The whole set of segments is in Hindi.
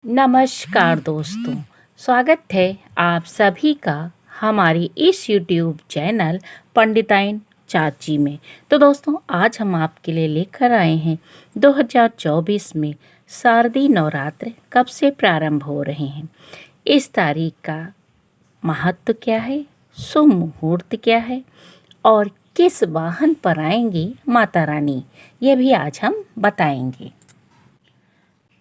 नमस्कार दोस्तों, स्वागत है आप सभी का हमारी इस यूट्यूब चैनल पंडिताइन चाची में। तो दोस्तों, आज हम आपके लिए लेकर आए हैं 2024 में शारदीय नवरात्र कब से प्रारंभ हो रहे हैं, इस तारीख का महत्व क्या है, शुभ मुहूर्त क्या है और किस वाहन पर आएंगी माता रानी, ये भी आज हम बताएंगे।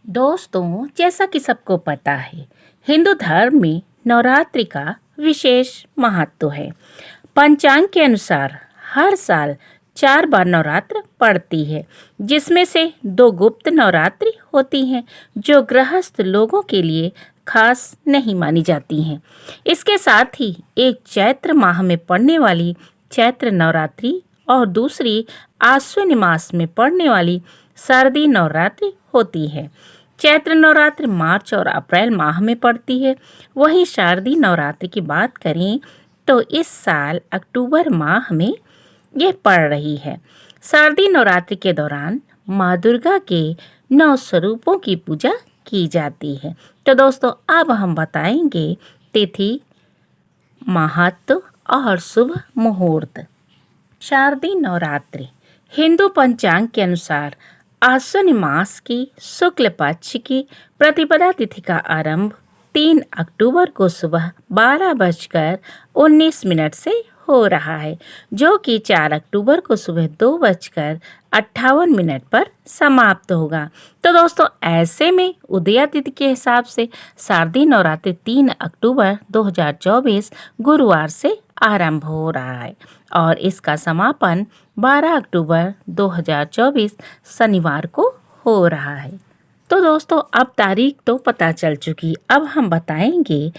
दोस्तों, जैसा कि सबको पता है, हिंदू धर्म में नवरात्रि का विशेष महत्व है। पंचांग के अनुसार हर साल 4 बार नवरात्र पड़ती है, जिसमें से 2 गुप्त नवरात्रि होती हैं, जो गृहस्थ लोगों के लिए खास नहीं मानी जाती हैं। इसके साथ ही एक चैत्र माह में पड़ने वाली चैत्र नवरात्रि और दूसरी आश्विन मास में पड़ने वाली शारदीय नवरात्रि होती है। चैत्र नवरात्र मार्च और अप्रैल माह में पड़ती है। वहीं शारदीय नवरात्रि की बात करें तो इस साल अक्टूबर माह में ये पड़ रही है। शारदीय नवरात्रि के दौरान माँ दुर्गा के 9 स्वरूपों की पूजा की जाती है। तो दोस्तों, अब हम बताएंगे तिथि, महत्व और शुभ मुहूर्त। शारदीय नवरात्रि हिंदू पंचांग के अनुसार आश्विन मास की शुक्ल पक्ष की प्रतिपदा तिथि का आरंभ 3 अक्टूबर को सुबह 12:19 से हो रहा है, जो कि 4 अक्टूबर को सुबह 2:58 पर समाप्त होगा। तो दोस्तों, ऐसे में उदया तिथि के हिसाब से शारदीय नवरात्रि 3 अक्टूबर 2024 गुरुवार से आरंभ हो रहा है और इसका समापन 12 अक्टूबर 2024 शनिवार को हो रहा है। तो दोस्तों, अब तारीख तो पता चल चुकी, अब हम बताएंगे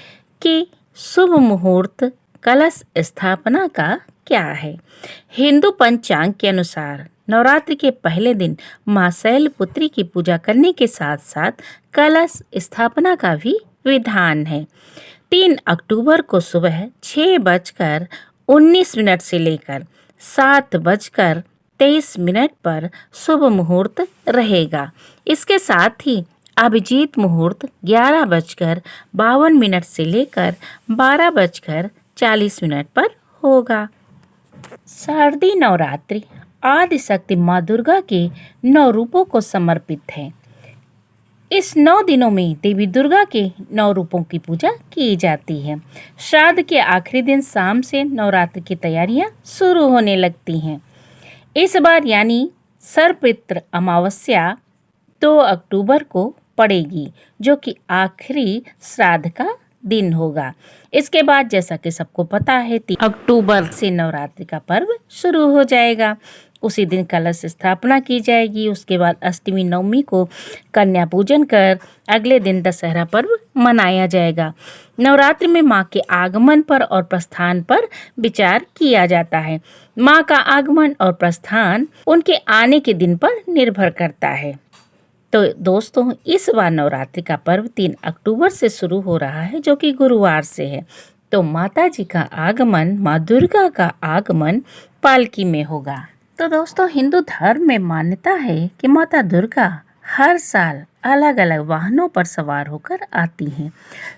कि शुभ मुहूर्त कलश स्थापना का क्या है। हिंदू पंचांग के अनुसार नवरात्रि के पहले दिन मां शैलपुत्री की पूजा करने के साथ साथ कलश स्थापना का भी विधान है। 3 अक्टूबर को सुबह 6:19 से लेकर 7:23 पर शुभ मुहूर्त रहेगा। इसके साथ ही अभिजीत मुहूर्त 11:52 से लेकर 12:40 पर होगा। शारदीय नवरात्रि आदिशक्ति माँ दुर्गा के 9 रूपों को समर्पित है। इस 9 दिनों में देवी दुर्गा के 9 रूपों की पूजा की जाती है। श्राद्ध के आखिरी दिन शाम से नवरात्र की तैयारियां शुरू होने लगती हैं। इस बार यानी सर्वपितृ अमावस्या 2 अक्टूबर को पड़ेगी, जो कि आखिरी श्राद्ध का दिन होगा। इसके बाद जैसा कि सबको पता है 3 अक्टूबर से नवरात्रि का पर्व शुरू हो जाएगा। उसी दिन कलश स्थापना की जाएगी। उसके बाद अष्टमी नवमी को कन्या पूजन कर अगले दिन दशहरा पर्व मनाया जाएगा। नवरात्रि में माँ के आगमन पर और प्रस्थान पर विचार किया जाता है। माँ का आगमन और प्रस्थान उनके आने के दिन पर निर्भर करता है। तो दोस्तों, इस बार नवरात्रि का पर्व 3 अक्टूबर से शुरू हो रहा है, जो कि गुरुवार से है। तो माता जी का आगमन, माँ दुर्गा का आगमन पालकी में होगा। तो दोस्तों, हिंदू धर्म में मान्यता है कि माता दुर्गा हर साल अलग अलग वाहनों पर सवार होकर आती हैं।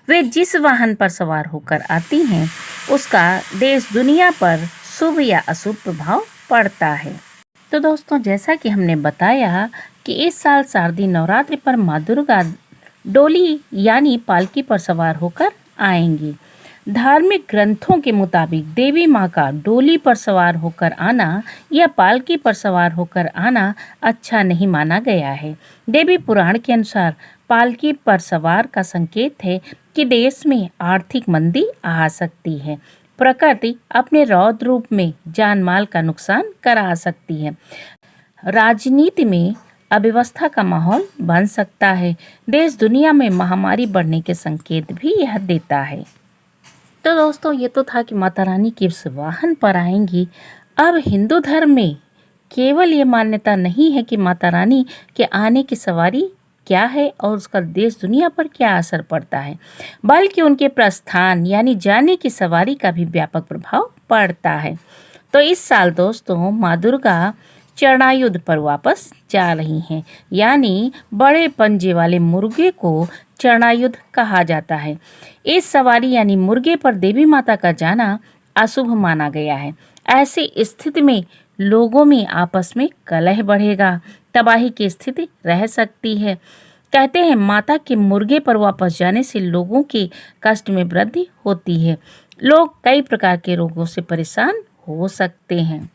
वे जिस वाहन पर सवार होकर आती हैं, उसका देश दुनिया पर शुभ या अशुभ प्रभाव पड़ता है। तो दोस्तों, जैसा कि हमने बताया कि इस साल शारदीय नवरात्रि पर माँ दुर्गा डोली यानी पालकी पर सवार होकर आएंगी। धार्मिक ग्रंथों के मुताबिक देवी माँ का डोली पर सवार होकर आना या पालकी पर सवार होकर आना अच्छा नहीं माना गया है। देवी पुराण के अनुसार पालकी पर सवार का संकेत है कि देश में आर्थिक मंदी आ सकती है। प्रकृति अपने रौद्र रूप में जान माल का नुकसान करा सकती है। राजनीति में अव्यवस्था का माहौल बन सकता है। देश दुनिया में महामारी बढ़ने के संकेत भी यह देता है। तो दोस्तों, ये तो था कि माता रानी किस वाहन पर आएंगी। अब हिंदू धर्म में केवल ये मान्यता नहीं है कि माता रानी के आने की सवारी क्या है और उसका देश दुनिया पर क्या असर पड़ता है, बल्कि उनके प्रस्थान यानी जाने की सवारी का भी व्यापक प्रभाव पड़ता है। तो इस साल दोस्तों, माँ दुर्गा चरणायुध पर वापस जा रही हैं, यानी बड़े पंजे वाले मुर्गे को चरणायुध कहा जाता है। इस सवारी यानी मुर्गे पर देवी माता का जाना अशुभ माना गया है। ऐसी स्थिति में लोगों में आपस में कलह बढ़ेगा, तबाही की स्थिति रह सकती है। कहते हैं माता के मुर्गे पर वापस जाने से लोगों के कष्ट में वृद्धि होती है। लोग कई प्रकार के रोगों से परेशान हो सकते हैं।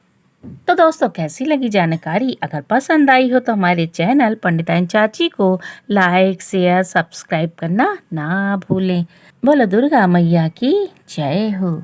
तो दोस्तों, कैसी लगी जानकारी? अगर पसंद आई हो तो हमारे चैनल पंडिताइन चाची को लाइक, शेयर, सब्सक्राइब करना ना भूलें। बोलो दुर्गा मैया की जय हो।